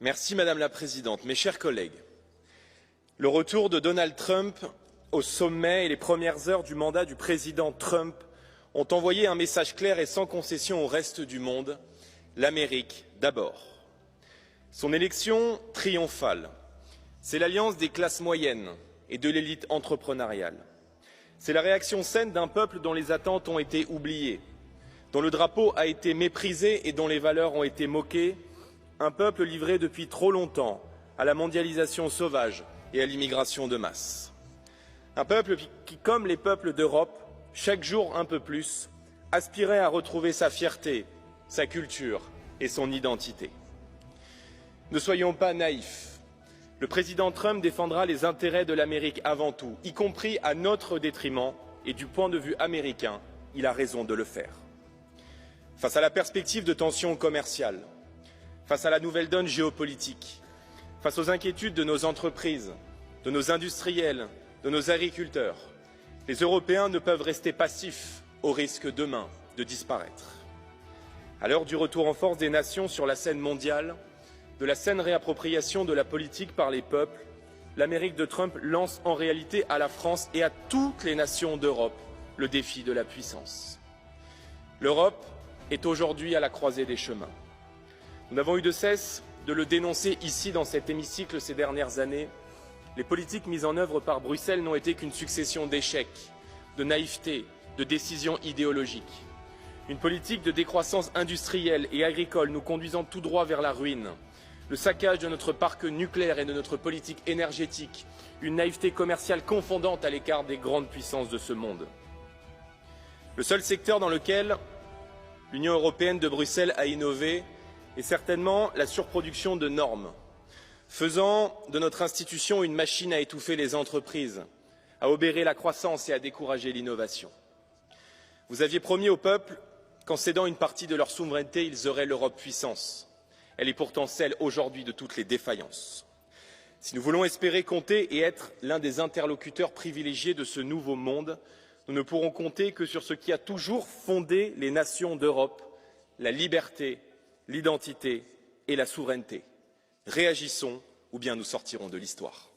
Madame la Présidente, mes chers collègues. Le retour de Donald Trump au sommet et les premières heures du mandat du président Trump ont envoyé un message clair et sans concession au reste du monde, l'Amérique d'abord. Son élection triomphale, c'est l'alliance des classes moyennes et de l'élite entrepreneuriale. C'est la réaction saine d'un peuple dont les attentes ont été oubliées, dont le drapeau a été méprisé et dont les valeurs ont été moquées, un peuple livré depuis trop longtemps à la mondialisation sauvage et à l'immigration de masse. Un peuple qui, comme les peuples d'Europe, chaque jour un peu plus, aspirait à retrouver sa fierté, sa culture et son identité. Ne soyons pas naïfs. Le président Trump défendra les intérêts de l'Amérique avant tout, y compris à notre détriment, et du point de vue américain, il a raison de le faire. Face à la perspective de tensions commerciales, face à la nouvelle donne géopolitique, face aux inquiétudes de nos entreprises, de nos industriels, de nos agriculteurs, les Européens ne peuvent rester passifs au risque demain de disparaître. À l'heure du retour en force des nations sur la scène mondiale, de la saine réappropriation de la politique par les peuples, l'Amérique de Trump lance en réalité à la France et à toutes les nations d'Europe le défi de la puissance. L'Europe est aujourd'hui à la croisée des chemins. Nous n'avons eu de cesse de le dénoncer ici dans cet hémicycle ces dernières années. Les politiques mises en œuvre par Bruxelles n'ont été qu'une succession d'échecs, de naïveté, de décisions idéologiques. Une politique de décroissance industrielle et agricole nous conduisant tout droit vers la ruine. Le saccage de notre parc nucléaire et de notre politique énergétique. Une naïveté commerciale confondante à l'écart des grandes puissances de ce monde. Le seul secteur dans lequel l'Union européenne de Bruxelles a innové est certainement la surproduction de normes, faisant de notre institution une machine à étouffer les entreprises, à obérer la croissance et à décourager l'innovation. Vous aviez promis au peuple qu'en cédant une partie de leur souveraineté, ils auraient l'Europe puissance. Elle est pourtant celle aujourd'hui de toutes les défaillances. Si nous voulons espérer compter et être l'un des interlocuteurs privilégiés de ce nouveau monde, nous ne pourrons compter que sur ce qui a toujours fondé les nations d'Europe, la liberté, l'identité et la souveraineté. Réagissons ou bien nous sortirons de l'histoire.